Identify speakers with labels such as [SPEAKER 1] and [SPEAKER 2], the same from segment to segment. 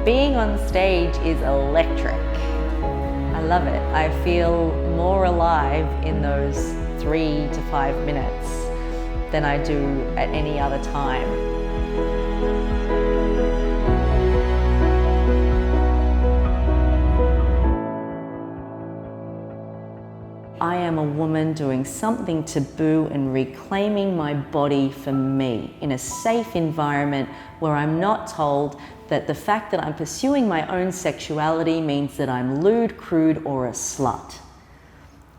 [SPEAKER 1] Being on stage is electric. I love it. I feel more alive in those 3 to 5 minutes than I do at any other time. I am a woman doing something taboo and reclaiming my body for me in a safe environment where I'm not told that the fact that I'm pursuing my own sexuality means that I'm lewd, crude, or a slut.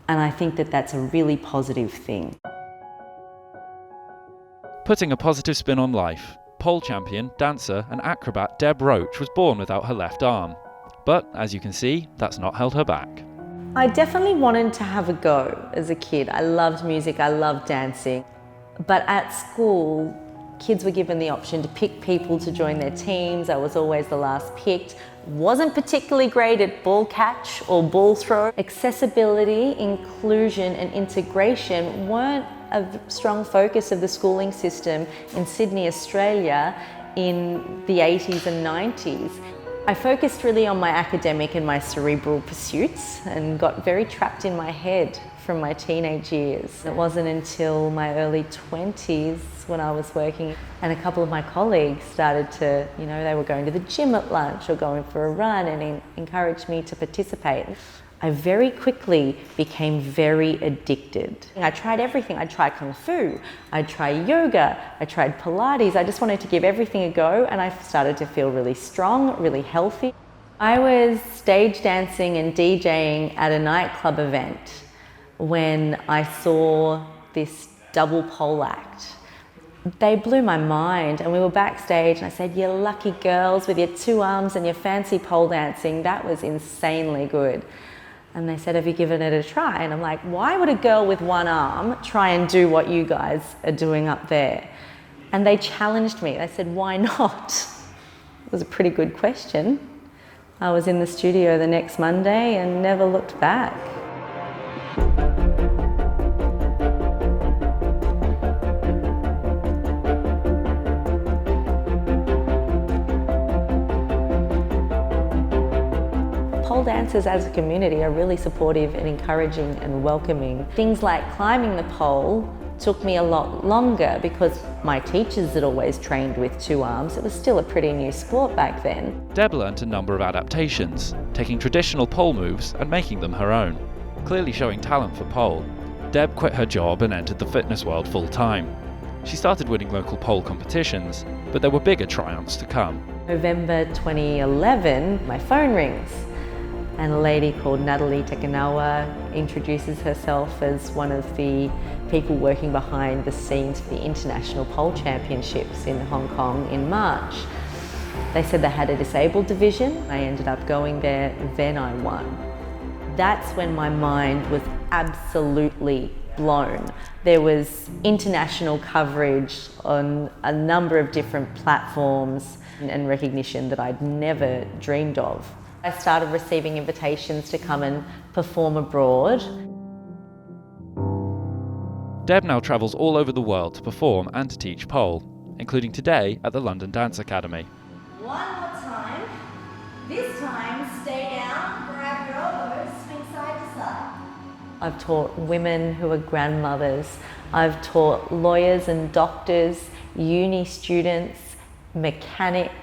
[SPEAKER 1] And I think that that's a really positive thing.
[SPEAKER 2] Putting a positive spin on life, pole champion, dancer and acrobat Deb Roach was born without her left arm. But as you can see, that's not held her back.
[SPEAKER 1] I definitely wanted to have a go as a kid. I loved music, I loved dancing. But at school, kids were given the option to pick people to join their teams. I was always the last picked. Wasn't particularly great at ball catch or ball throw. Accessibility, inclusion and integration weren't a strong focus of the schooling system in Sydney, Australia in the 80s and 90s. I focused really on my academic and my cerebral pursuits and got very trapped in my head from my teenage years. It wasn't until my early 20s when I was working and a couple of my colleagues started to, they were going to the gym at lunch or going for a run and encouraged me to participate. I very quickly became very addicted. I tried everything. I tried Kung Fu, I tried yoga, I tried Pilates. I just wanted to give everything a go and I started to feel really strong, really healthy. I was stage dancing and DJing at a nightclub event when I saw this double pole act. They blew my mind and we were backstage and I said, "You lucky girls with your 2 arms and your fancy pole dancing, that was insanely good." And they said, "Have you given it a try?" And I'm like, why would a girl with 1 arm try and do what you guys are doing up there? And they challenged me. They said, "Why not?" It was a pretty good question. I was in the studio the next Monday and never looked back. Pole dancers as a community are really supportive and encouraging and welcoming. Things like climbing the pole took me a lot longer because my teachers had always trained with 2 arms. It was still a pretty new sport back then.
[SPEAKER 2] Deb learnt a number of adaptations, taking traditional pole moves and making them her own. Clearly showing talent for pole, Deb quit her job and entered the fitness world full-time. She started winning local pole competitions, but there were bigger triumphs to come.
[SPEAKER 1] November 2011, my phone rings. And a lady called Natalie Tekanawa introduces herself as one of the people working behind the scenes for the International Pole Championships in Hong Kong in March. They said they had a disabled division. I ended up going there, then I won. That's when my mind was absolutely blown. There was international coverage on a number of different platforms and recognition that I'd never dreamed of. I started receiving invitations to come and perform abroad.
[SPEAKER 2] Deb now travels all over the world to perform and to teach pole, including today at the London Dance Academy.
[SPEAKER 1] One more time. This time, stay down, grab your elbows, swing side to side. I've taught women who are grandmothers. I've taught lawyers and doctors, uni students, mechanics.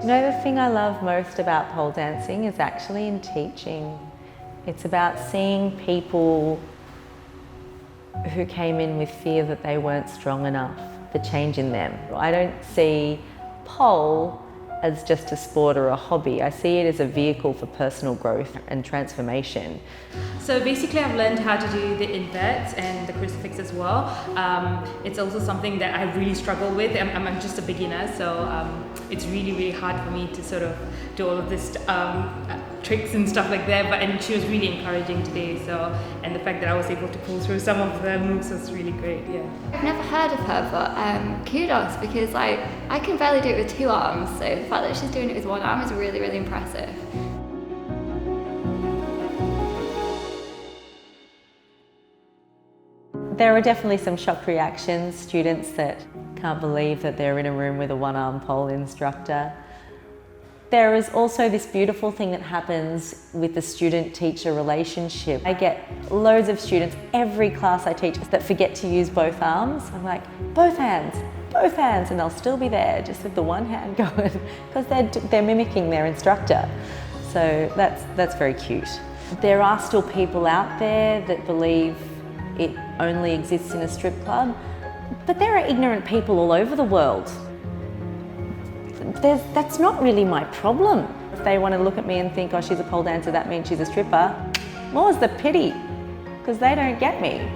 [SPEAKER 1] The thing I love most about pole dancing is actually in teaching. It's about seeing people who came in with fear that they weren't strong enough, the change in them. I don't see pole as just a sport or a hobby. I see it as a vehicle for personal growth and transformation.
[SPEAKER 3] So basically I've learned how to do the inverts and the crucifix as well. It's also something that I really struggle with. I'm just a beginner, so it's really hard for me to sort of do all of this tricks and stuff like that, and she was really encouraging today, and the fact that I was able to pull through some of the moves was really great.
[SPEAKER 4] I've never heard of her, but kudos, because I can barely do it with 2 arms, so the fact that she's doing it with 1 arm is really impressive.
[SPEAKER 1] There are definitely some shock reactions, students that can't believe that they're in a room with a one-arm pole instructor. There is also this beautiful thing that happens with the student-teacher relationship. I get loads of students, every class I teach, that forget to use both arms. I'm like, both hands, and they'll still be there just with the one hand going, because they're mimicking their instructor. So that's very cute. There are still people out there that believe it only exists in a strip club, but there are ignorant people all over the world. That's not really my problem. If they want to look at me and think, oh, she's a pole dancer, that means she's a stripper, more's the pity, because they don't get me.